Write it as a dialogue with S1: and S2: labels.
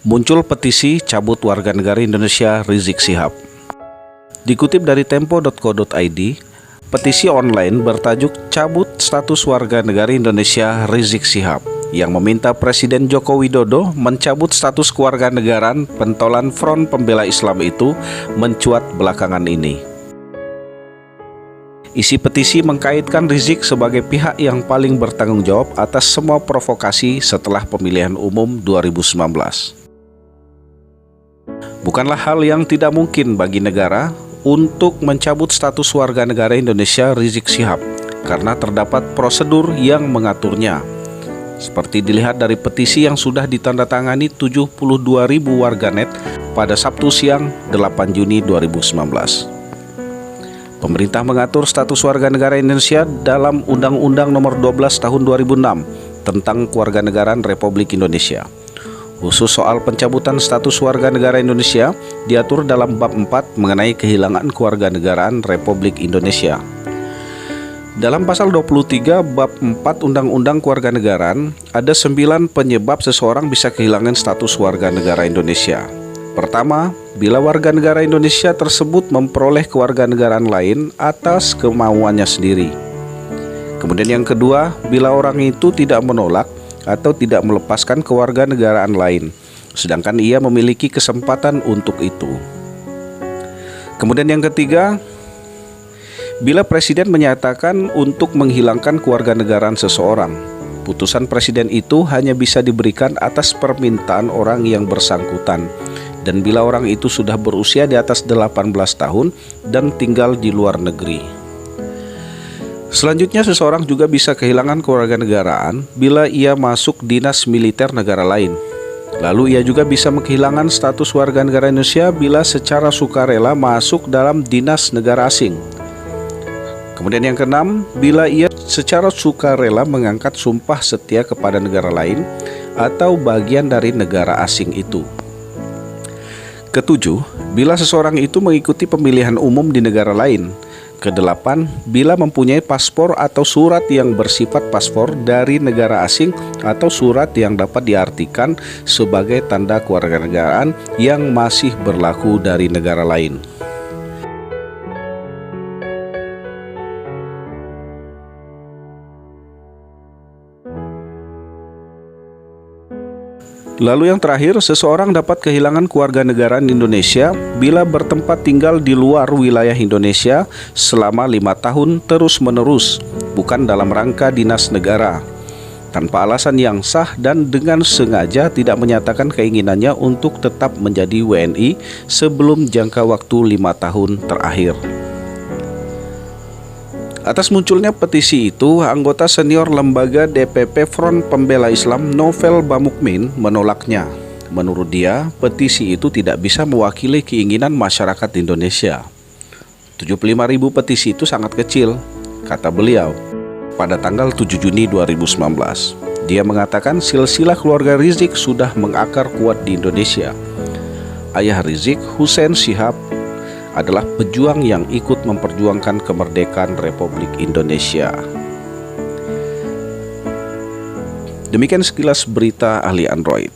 S1: muncul petisi cabut warga negara Indonesia Rizik Syihab. Dikutip dari tempo.co.id, petisi online bertajuk cabut status warga negara Indonesia Rizik Syihab yang meminta Presiden Joko Widodo mencabut status kewarganegaraan pentolan Front Pembela Islam itu mencuat belakangan ini. Isi petisi mengkaitkan Rizik sebagai pihak yang paling bertanggung jawab atas semua provokasi setelah pemilihan umum 2019. Bukanlah hal yang tidak mungkin bagi negara untuk mencabut status warga negara Indonesia Rizik Syihab karena terdapat prosedur yang mengaturnya. Seperti dilihat dari petisi yang sudah ditandatangani 72.000 warganet pada Sabtu siang 8 Juni 2019. Pemerintah mengatur status warga negara Indonesia dalam Undang-Undang Nomor 12 Tahun 2006 tentang Kewarganegaraan Republik Indonesia. Khusus soal pencabutan status warga negara Indonesia diatur dalam bab 4 mengenai kehilangan kewarganegaraan Republik Indonesia. Dalam pasal 23 bab 4 Undang-Undang Kewarganegaraan ada 9 penyebab seseorang bisa kehilangan status warga negara Indonesia. Pertama, bila warga negara Indonesia tersebut memperoleh kewarganegaraan lain atas kemauannya sendiri. Kemudian yang kedua, bila orang itu tidak menolak atau tidak melepaskan kewarganegaraan lain, sedangkan ia memiliki kesempatan untuk itu. Kemudian yang ketiga, bila Presiden menyatakan untuk menghilangkan kewarganegaraan seseorang, putusan Presiden itu hanya bisa diberikan atas permintaan orang yang bersangkutan, dan bila orang itu sudah berusia di atas 18 tahun dan tinggal di luar negeri. Selanjutnya, seseorang juga bisa kehilangan kewarganegaraan bila ia masuk dinas militer negara lain. Lalu ia juga bisa kehilangan status warga negara Indonesia bila secara sukarela masuk dalam dinas negara asing. Kemudian yang keenam, bila ia secara sukarela mengangkat sumpah setia kepada negara lain atau bagian dari negara asing itu. Ketujuh, bila seseorang itu mengikuti pemilihan umum di negara lain. Kedelapan, bila mempunyai paspor atau surat yang bersifat paspor dari negara asing atau surat yang dapat diartikan sebagai tanda kewarganegaraan yang masih berlaku dari negara lain. Lalu yang terakhir, seseorang dapat kehilangan kewarganegaraan Indonesia bila bertempat tinggal di luar wilayah Indonesia selama 5 tahun terus-menerus, bukan dalam rangka dinas negara, tanpa alasan yang sah dan dengan sengaja tidak menyatakan keinginannya untuk tetap menjadi WNI sebelum jangka waktu 5 tahun terakhir. Atas munculnya petisi itu, anggota senior lembaga DPP Front Pembela Islam Novel Bamukmin menolaknya. Menurut dia, petisi itu tidak bisa mewakili keinginan masyarakat Indonesia. 75.000 petisi itu sangat kecil, kata beliau, pada tanggal 7 Juni 2019. Dia mengatakan silsilah keluarga Rizik sudah mengakar kuat di Indonesia. Ayah Rizik, Hussein Syihab, adalah pejuang yang ikut memperjuangkan kemerdekaan Republik Indonesia. Demikian sekilas berita ahli Android.